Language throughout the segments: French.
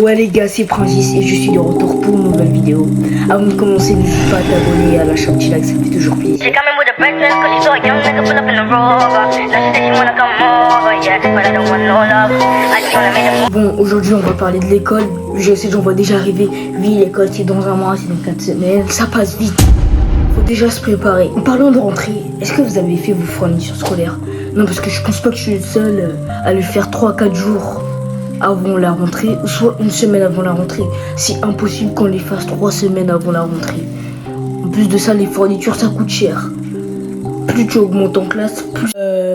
Ouais les gars, c'est Francis et je suis de retour pour une nouvelle vidéo. Avant de commencer, n'hésite pas à t'abonner, à lâcher un petit like, ça fait toujours plaisir. She coming with a breakfast cause she saw a young nigga pull up in the Rover. Now she said she wanna come over, yeah, but I don't want no love. I just wanna make a Bon, aujourd'hui on va parler de l'école. Je sais, j'en vois déjà arriver. Oui, l'école c'est dans un mois, c'est dans 4 semaines, ça passe vite. Faut déjà se préparer. En parlant de rentrée, est-ce que vous avez fait vos fournitures scolaires? Non, parce que je pense pas que je suis le seul à le faire 3-4 jours avant la rentrée, ou soit une semaine avant la rentrée. C'est impossible qu'on les fasse 3 semaines avant la rentrée. En plus de ça, les fournitures ça coûte cher. Plus tu augmentes en classe,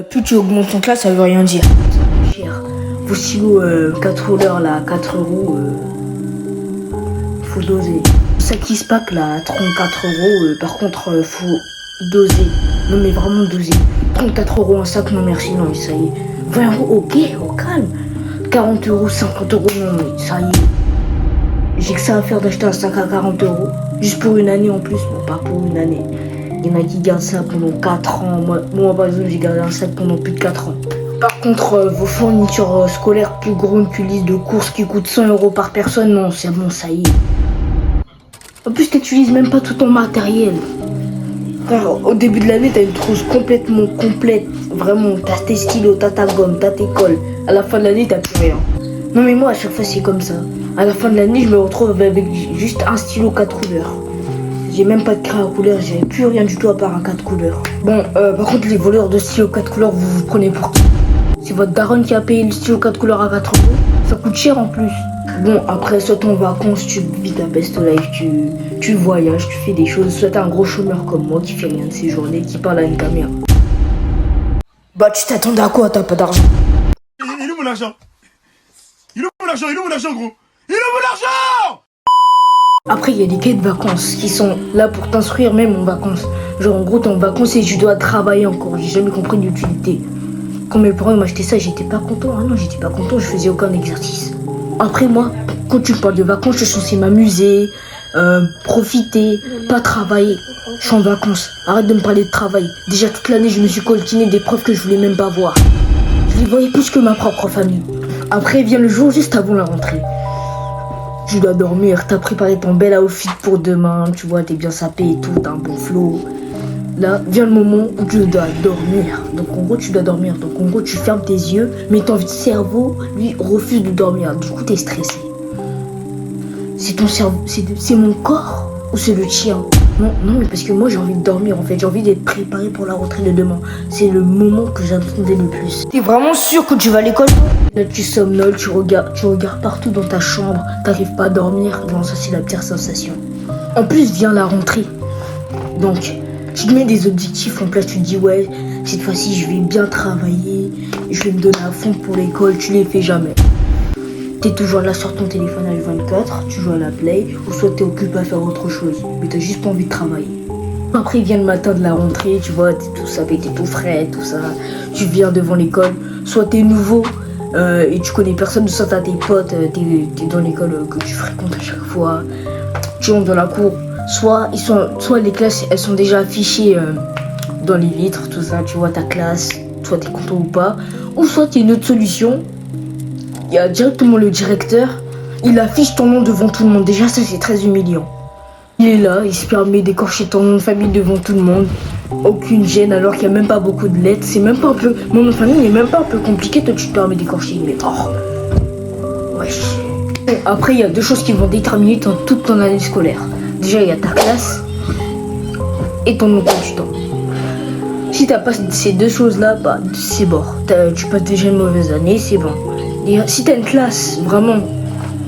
plus tu augmentes en classe, ça veut rien dire. Ça coûte cher. Vos stylos 4 rouleurs là, 4 euros, faut doser. Ça qui se pack là, 34 euros, par contre faut doser. Non mais vraiment doser. 34 euros un sac, non merci, non mais ça y est. 20 euros, ok, au calme. 40 euros, 50 euros, non mais ça y est. J'ai que ça à faire d'acheter un sac à 40 euros. Juste pour une année en plus, bon pas pour une année. Il y en a qui gardent ça pendant 4 ans. Moi par exemple j'ai gardé un sac pendant plus de 4 ans. Par contre vos fournitures scolaires plus grandes qu'une liste de courses qui coûtent 100 euros par personne, non c'est bon ça y est. En plus t'utilises même pas tout ton matériel. Alors, au début de l'année t'as une trousse complètement complète. Vraiment t'as tes stylos, t'as ta gomme, t'as tes colles. À la fin de l'année t'as plus rien. Non mais moi à chaque fois c'est comme ça. À la fin de l'année je me retrouve avec juste un stylo 4 couleurs. J'ai même pas de crayon à couleur, j'ai plus rien du tout à part un 4 couleurs. Bon par contre les voleurs de stylo 4 couleurs vous vous prenez pour qui? C'est votre daronne qui a payé le stylo 4 couleurs à 4 euros. Ça coûte cher en plus. Bon après soit t'es en vacances, tu vis ta best life, tu voyages, tu fais des choses. Soit t'es un gros chômeur comme moi qui fait rien de ses journées, qui parle à une caméra. Bah tu t'attendais à quoi? T'as pas d'argent. Il est où mon argent? Il est où mon argent? Il est où mon argent, gros? Il est où mon argent? Après, il y a des quais de vacances qui sont là pour t'instruire même en vacances. Genre, en gros, t'es en vacances et tu dois travailler encore. J'ai jamais compris l'utilité. Quand mes parents m'achetaient ça, j'étais pas content. Ah non, j'étais pas content, je faisais aucun exercice. Après, moi, quand tu me parles de vacances, je suis censé m'amuser, profiter, pas travailler. Je suis en vacances. Arrête de me parler de travail. Déjà, toute l'année, je me suis coltiné des profs que je voulais même pas voir. Je les voyais plus que ma propre famille. Après, vient le jour juste avant la rentrée. Tu dois dormir, t'as préparé ton bel outfit pour demain, tu vois, t'es bien sapé et tout, t'as un bon flow. Là, vient le moment où tu dois dormir. Donc en gros, tu dois dormir. Donc en gros, tu fermes tes yeux, mais ton cerveau, lui, refuse de dormir. Du coup, t'es stressé. C'est ton cerveau, c'est mon corps ou c'est le tien? Non, mais parce que moi, j'ai envie de dormir en fait. J'ai envie d'être préparé pour la rentrée de demain. C'est le moment que j'attendais le plus. T'es vraiment sûr que tu vas à l'école? Là, tu somnoles, tu regardes partout dans ta chambre, t'arrives pas à dormir. Non, ça, c'est la pire sensation. En plus, vient la rentrée. Donc, tu te mets des objectifs en place. Tu te dis, ouais, cette fois-ci, je vais bien travailler. Je vais me donner à fond pour l'école. Tu les fais jamais. T'es toujours là sur ton téléphone H24, tu joues à la play, ou soit t'es occupé à faire autre chose. Mais t'as juste pas envie de travailler. Après, vient le matin de la rentrée, tu vois, t'es tout sapé, t'es tout frais, tout ça. Tu viens devant l'école. Soit t'es nouveau, et tu connais personne, soit t'as tes potes, t'es dans l'école que tu fréquentes à chaque fois, tu rentres dans la cour, soit les classes elles sont déjà affichées dans les vitres, tout ça, tu vois ta classe, soit t'es content ou pas, ou soit t'as une autre solution, il y a directement le directeur, il affiche ton nom devant tout le monde, déjà ça c'est très humiliant. Il est là, il se permet d'écorcher ton nom de famille devant tout le monde. Aucune gêne alors qu'il n'y a même pas beaucoup de lettres. C'est même pas un peu... Mon nom de famille n'est même pas un peu compliqué, toi tu te permets d'écorcher. Mais oh... Wesh. Après il y a deux choses qui vont déterminer toute ton année scolaire. Déjà il y a ta classe et ton emploi du temps. Si t'as pas ces deux choses là, bah c'est mort. Tu passes déjà une mauvaise année, c'est bon. Et si t'as une classe, vraiment,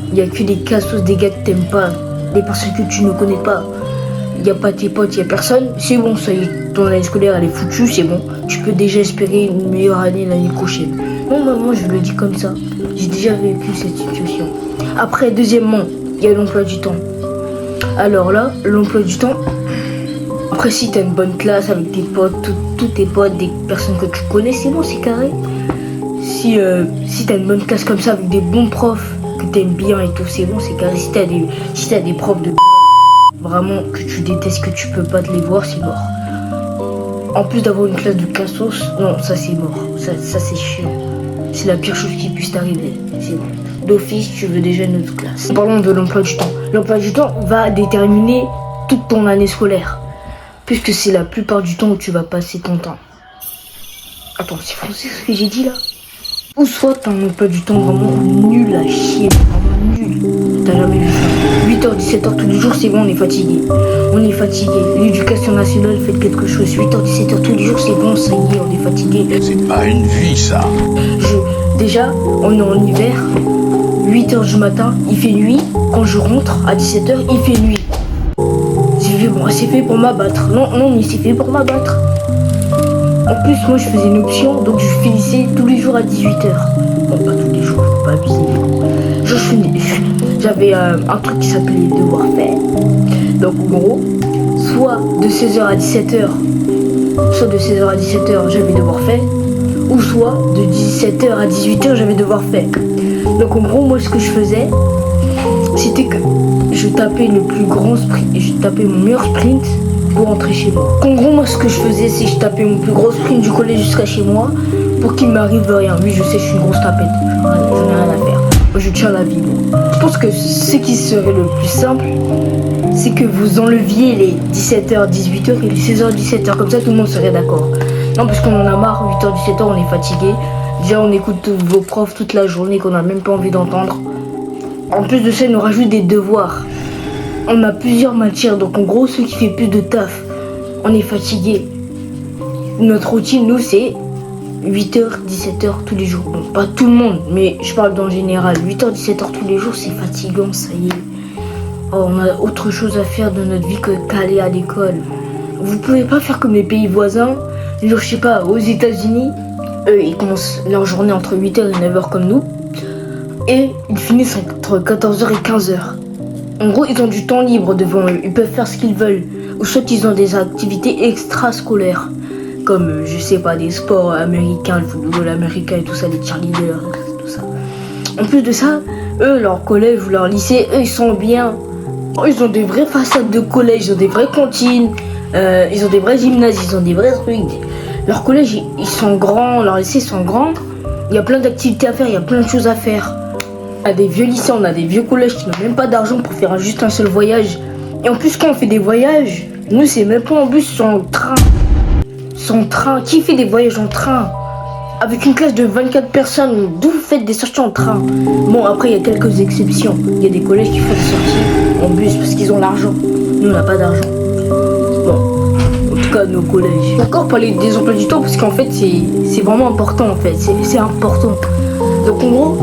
il n'y a que des cassos, des gars que t'aimes pas, des personnes que tu ne connais pas, il n'y a pas tes potes, il n'y a personne, c'est bon, ça y est, ton année scolaire elle est foutue, c'est bon, tu peux déjà espérer une meilleure année l'année prochaine. Non, moi je le dis comme ça, j'ai déjà vécu cette situation. Après, deuxièmement, il y a l'emploi du temps. Alors là, l'emploi du temps, après si t'as une bonne classe avec tes potes, tous tes potes, des personnes que tu connais, c'est bon, c'est carré. Si t'as une bonne classe comme ça avec des bons profs que t'aimes bien et tout, c'est bon, c'est carré. Si t'as des profs de vraiment que tu détestes, que tu peux pas te les voir, c'est mort. En plus d'avoir une classe de cassos, non, ça c'est mort. Ça c'est chiant. C'est la pire chose qui puisse t'arriver. C'est bon. d'office, tu veux déjà une autre classe. Parlons de l'emploi du temps. L'emploi du temps va déterminer toute ton année scolaire, puisque c'est la plupart du temps où tu vas passer ton temps. Attends, c'est français ce que j'ai dit là? Ou soit t'as un emploi du temps vraiment nul à chier, vraiment nul. T'as jamais vu ça. 8h, 17h tous les jours, c'est bon, on est fatigué. On est fatigué. L'éducation nationale fait quelque chose. 8h, 17h tous les jours, c'est bon, ça y est, on est fatigué. C'est pas une vie, ça. Déjà, on est en hiver, 8h du matin, il fait nuit. Quand je rentre à 17h, il fait nuit. C'est fait pour m'abattre. Non, mais c'est fait pour m'abattre. En plus, moi, je faisais une option, donc je finissais tous les jours à 18h. Bon, pas tous les jours, faut pas abuser. J'avais un truc qui s'appelait devoir faire. Donc, en gros, soit de 16h à 17h, j'avais devoir faire, ou soit de 17h à 18h, j'avais devoir faire. Donc, en gros, moi, ce que je faisais, c'était que je tapais le plus grand sprint, et je tapais mon meilleur sprint pour rentrer chez moi. En gros, moi, ce que je faisais, c'est que je tapais mon plus gros sprint du collège jusqu'à chez moi pour qu'il m'arrive rien. Oui, je sais, je suis une grosse tapette. J'en ai rien à faire. Moi, je tiens la vie, moi. Je pense que ce qui serait le plus simple, c'est que vous enleviez les 17h, 18h et les 16h, 17h. Comme ça, tout le monde serait d'accord. Non, parce qu'on en a marre, 8h, 17h, on est fatigué. Déjà, on écoute vos profs toute la journée qu'on n'a même pas envie d'entendre. En plus de ça, ils nous rajoutent des devoirs. On a plusieurs matières, donc en gros, ceux qui font plus de taf, on est fatigué. Notre routine, nous, c'est 8h, 17h tous les jours. Bon, pas tout le monde, mais je parle d'en général. 8h, 17h tous les jours, c'est fatigant, ça y est. Oh, on a autre chose à faire de notre vie que qu'aller à l'école. Vous pouvez pas faire comme les pays voisins. Genre, je sais pas, aux États-Unis, eux, ils commencent leur journée entre 8h et 9h comme nous. Et ils finissent entre 14h et 15h. En gros, ils ont du temps libre devant eux, ils peuvent faire ce qu'ils veulent. Ou soit ils ont des activités extrascolaires, comme, je sais pas, des sports américains, le football américain et tout ça, les cheerleaders, tout ça. En plus de ça, eux, leur collège ou leur lycée, eux, ils sont bien. Oh, ils ont des vraies façades de collège, ils ont des vraies cantines, ils ont des vrais gymnases, ils ont des vrais trucs. Leur collège, ils sont grands, leur lycée, ils sont grands. Il y a plein d'activités à faire, il y a plein de choses à faire. On a des vieux lycées, on a des vieux collèges qui n'ont même pas d'argent pour faire juste un seul voyage. Et en plus, quand on fait des voyages, nous, c'est même pas en bus, c'est en train. C'est en train. Qui fait des voyages en train? Avec une classe de 24 personnes, d'où vous faites des sorties en train? Bon, après, il y a quelques exceptions. Il y a des collèges qui font des sorties en bus parce qu'ils ont l'argent. Nous, on n'a pas d'argent. Bon, en tout cas, nos collèges. Encore parler des emplois du temps parce qu'en fait, c'est vraiment important, en fait. C'est important. Donc, en gros,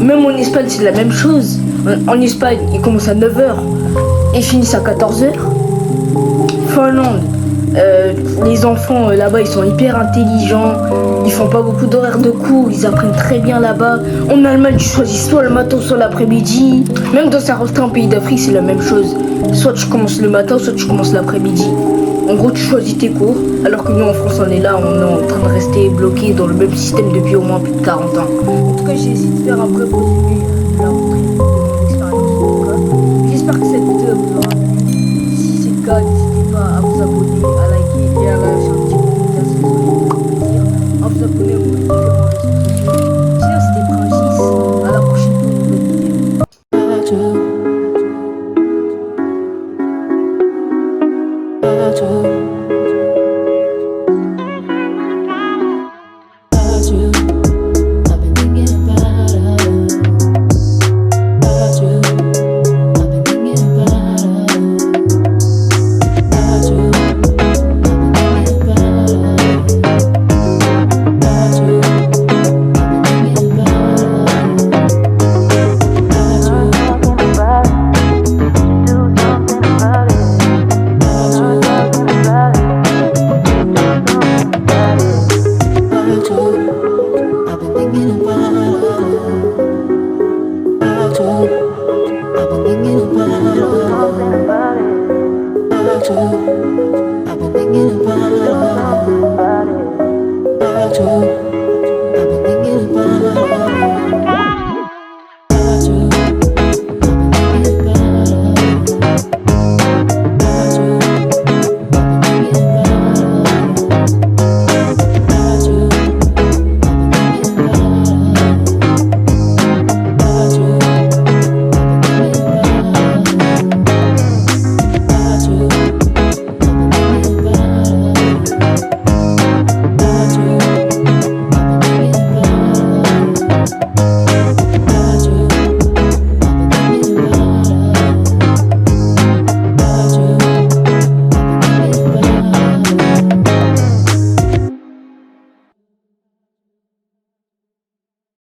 même en Espagne, c'est la même chose. En Espagne, ils commencent à 9h et finissent à 14h. Finlande, les enfants là-bas, ils sont hyper intelligents. Ils font pas beaucoup d'horaires de cours. Ils apprennent très bien là-bas. En Allemagne, tu choisis soit le matin, soit l'après-midi. Même dans certains pays d'Afrique, c'est la même chose. Soit tu commences le matin, soit tu commences l'après-midi. En gros, tu choisis tes cours. Alors que nous, en France, on est là, on est en train de rester bloqué dans le même système depuis au moins plus de 40 ans. En tout cas, j'ai essayé de faire un vrai résumé